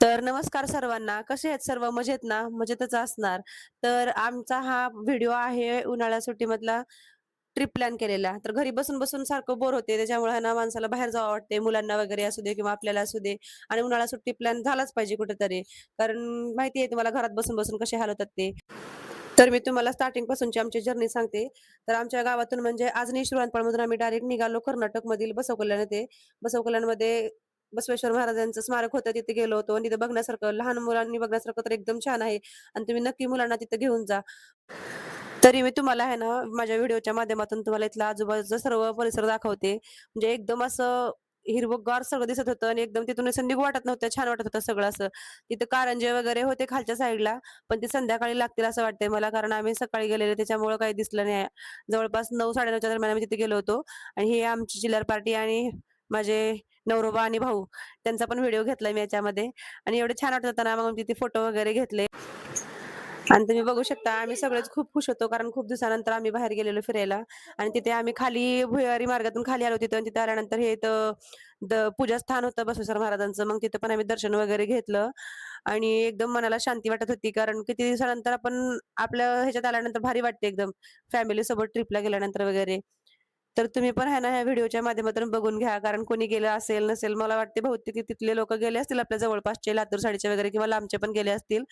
तर नमस्कार सर्वांना. कसे आहेत सर्व? मजेत ना? मजेतच असणार. तर आमचा हा व्हिडिओ आहे उन्हाळ्या सुट्टीमधला ट्रिप प्लॅन केलेला. तर घरी बसून-बसून सारखं बोर होते. त्याच्यामुळे आहे ना माणसाला बाहेर जावं वाटते. मुलांना वगैरे असू दे किंवा आपल्याला असू दे आणि उन्हाळा सुट्टी प्लॅन झालाच पाहिजे कुठेतरी. कारण माहिती आहे तुम्हाला घरात बसून-बसून कसे हाल होतात ते. तर मी तुम्हाला स्टार्टिंगपासूनची आमची जर्नी सांगते. तर आमच्या गावातून म्हणजे आजनी शिरवानपाळमधून आम्ही डायरेक्ट निघालो कर्नाटकमधील बसव कल्याण येथे. बसव कल्याणमध्ये बसवेश्वर महाराजांचं स्मारक होतं तिथे गेलो होतो आणि तिथे बघण्यासारखं लहान मुलांनी बघण्यासारखं तर एकदम छान आहे आणि तुम्ही नक्की मुलांना तिथे घेऊन जा. तरी मी तुम्हाला आहे ना माझ्या व्हिडिओच्या माध्यमातून तुम्हाला इथला आजूबाजूचा सर्व परिसर दाखवते. म्हणजे एकदम असं हिरवंगार सगळं दिसत होतं आणि एकदम तिथून असं निघू वाटत नव्हतं. छान वाटत होतं सगळं असं. तिथं कारंजे वगैरे होते खालच्या साईडला, पण ते संध्याकाळी लागतील असं वाटतंय मला कारण आम्ही सकाळी गेलेले त्याच्यामुळं काही दिसलं नाही. जवळपास 9:00-9:30च्या दरम्यान आम्ही तिथे गेलो होतो आणि ही आमची चिल्लर पार्टी आणि माझे नवरोबा आणि भाऊ त्यांचा पण व्हिडिओ घेतलाय मी याच्यामध्ये आणि एवढं छान वाटत होतं ना, मग तिथे फोटो वगैरे घेतले. आणि तुम्ही बघू शकता आम्ही सगळेच खूप खुश होतो कारण खूप दिवसानंतर आम्ही बाहेर गेलेलो फिरायला आणि तिथे आम्ही खाली भुयारी मार्गातून खाली आलो तिथं आणि तिथे आल्यानंतर हे इथं पूजास्थान होतं बसवेश्वर महाराजांचं. मग तिथं पण आम्ही दर्शन वगैरे घेतलं आणि एकदम मनाला शांती वाटत होती कारण किती दिवसानंतर आपण आपल्या ह्याच्यात आल्यानंतर भारी वाटते एकदम फॅमिली सोबत ट्रिपला गेल्यानंतर वगैरे. तर तुम्ही पण आहे ना ह्या व्हिडिओच्या माध्यमातून बघून घ्या कारण कोणी गेलं असेल नसेल मला वाटते बहुतेक की तिथले लोक गेले असतील आपल्या जवळपासचे लातूर साडीचे वगैरे किंवा लांबचे पण गेले असतील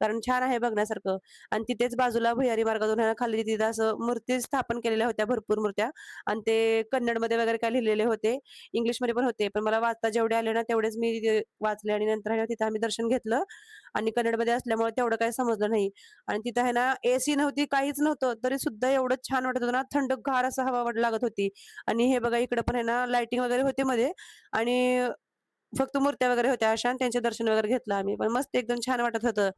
कारण छान आहे बघण्यासारखं. आणि तिथेच बाजूला भुयारी मार्गातून आहे ना खाली तिथं असं मूर्ती स्थापन केलेल्या होत्या भरपूर मूर्त्या आणि ते कन्नडमध्ये वगैरे काय लिहिलेले होते. इंग्लिशमध्ये पण होते. पण मला वाचता जेवढे आले ना तेवढेच मी तिथे वाचले आणि नंतर आहे ना तिथं आम्ही दर्शन घेतलं आणि कन्नडमध्ये असल्यामुळे तेवढं काही समजलं नाही. आणि तिथं आहे ना एसी नव्हती, काहीच नव्हतं. तरी सुद्धा एवढं छान वाटत होतं ना, थंडगार असं हवा लागत होती. आणि हे बघा इकडं पण आहे ना लाइटिंग वगैरे होते मध्ये आणि फक्त मूर्त्या वगैरे होत्या अशा आणि त्यांचे दर्शन वगैरे घेतलं आम्ही. पण मस्त एकदम छान वाटत होतं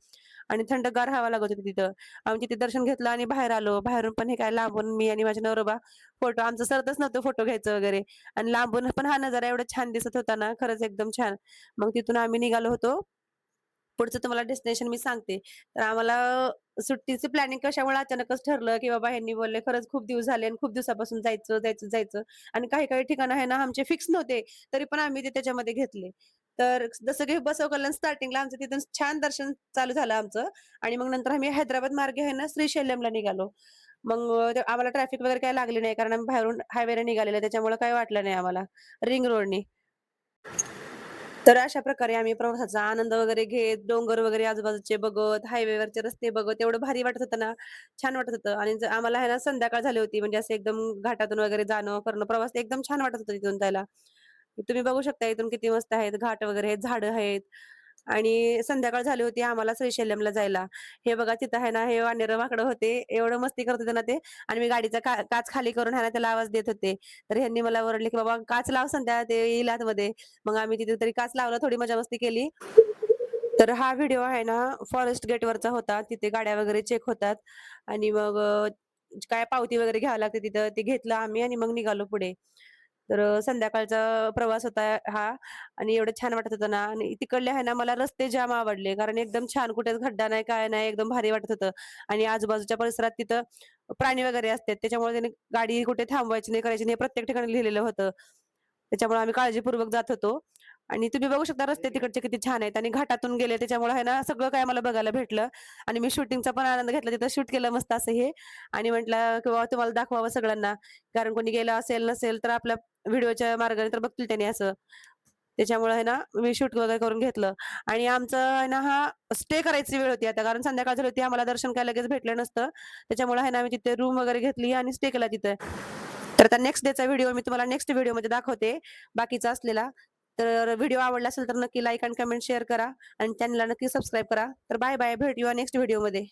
आणि थंडगार हवा लागत होती तिथं. आम्ही तिथे दर्शन घेतलं आणि बाहेर आलो. बाहेरून पण हे काय लांबून मी आणि माझे नवरोबा फोटो आमचं सरतच नव्हतं फोटो घ्यायचं वगैरे आणि लांबून पण हा नजारा एवढा छान दिसत होता ना, खरंच एकदम छान. मग तिथून आम्ही निघालो होतो. पुढचं तुम्हाला डेस्टिनेशन मी सांगते. तर आम्हाला सुट्टीचं प्लॅनिंग कशामुळे अचानकच ठरलं, की बाबा ह्यांनी बोलले, "खरंच खूप दिवस झाले आणि खूप दिवसापासून जायचं, जायचं, जायचं." आणि काही-काही ठिकाणं आहे ना, आमचे फिक्स नव्हते, तरी पण आम्ही ते त्याच्यामध्ये घेतले. तर जसं की बसव कल्याण स्टार्टिंगला आमचं तिथून छान दर्शन चालू झालं आमचं आणि मग नंतर आम्ही हैदराबाद मार्गे आहे ना, श्रीशैल्यमला निघालो. मग आम्हाला ट्रॅफिक वगैरे काही लागली नाही, कारण आम्ही बाहेरून हायवेने निघालेलो, त्याच्यामुळे काही वाटलं नाही आम्हाला, रिंग रोडनी. तर अशा प्रकारे आम्ही प्रवासाचा आनंद वगैरे घेत, डोंगर वगैरे आजूबाजूचे बघत, हायवेवरचे रस्ते बघत एवढं भारी वाटत होतं ना, छान वाटत होतं आणि आम्हाला आहे ना संध्याकाळ झाली होती म्हणजे असं एकदम घाटातून वगैरे जाणं, करणं, प्रवास एकदम छान वाटत होतं तिथून जायला. तुम्ही बघू शकता इथून किती मस्त आहेत, घाट वगैरे आहेत, झाडं आहेत आणि संध्याकाळ झाली होती आम्हाला श्रीशैल्यमला जायला. हे बघा तिथं आहे ना, हे वानेरं वाकडं होते, एवढं मस्ती करत होते ना ते आणि मी गाडीचा काच खाली करून आहे ना त्याला आवाज देत होते. तर ह्यांनी मला ओरडले, की "बाबा काच लाव संध्या, ते येईल आतमध्ये." मग आम्ही तिथे तरी काच लावला, थोडी मजा-मस्ती केली. तर हा व्हिडिओ आहे ना, फॉरेस्ट गेटवरचा होता. तिथे गाड्या वगैरे चेक होतात आणि मग काय पावती वगैरे घ्यावी लागते तिथं, ते घेतलं आम्ही आणि मग निघालो पुढे. तर संध्याकाळचा प्रवास होता हा आणि एवढं छान वाटत होतं ना आणि तिकडले आहे ना, मला रस्ते जाम आवडले. कारण एकदम छान, कुठेच खड्डा नाही, काय नाही, एकदम भारी वाटत होतं आणि आजूबाजूच्या परिसरात तिथं प्राणी वगैरे असतात. त्याच्यामुळे त्याने गाडी कुठे थांबवायची नाही, करायची नाही, प्रत्येक ठिकाणी लिहिलेलं होतं. त्याच्यामुळे आम्ही काळजीपूर्वक जात होतो. आणि तुम्ही बघू शकता रस्ते तिकडचे किती छान आहेत आणि घाटातून गेले त्याच्यामुळे आहे ना सगळं काही आम्हाला बघायला भेटलं आणि मी शूटिंगचा पण आनंद घेतला. तिथं शूट केलं मस्त असं हे आणि म्हटलं की तुम्हाला दाखवावं सगळ्यांना. कारण कोणी गेलं असेल नसेल तर आपल्या व्हिडिओच्या मार्गाने तर बघतील त्याने असं. त्याच्यामुळे आहे ना मी शूट वगैरे करून घेतलं आणि आमचं आहे ना हा स्टे करायची वेळ होती आता कारण संध्याकाळ झाली होती. आम्हाला दर्शन काय लगेच भेटलं नसतं. त्याच्यामुळे आहे ना आम्ही तिथे रूम वगैरे घेतली आणि स्टे केला तिथे. तर आता नेक्स्ट डेचा व्हिडिओ मी तुम्हाला नेक्स्ट व्हिडिओमध्ये दाखवते बाकीचा असलेला. तर व्हिडिओ आवडला असेल तर नक्की लाईक आणि कमेंट शेअर करा आणि चॅनलला नक्की सबस्क्राईब करा. तर बाय बाय. भेटूया नेक्स्ट व्हिडिओमध्ये.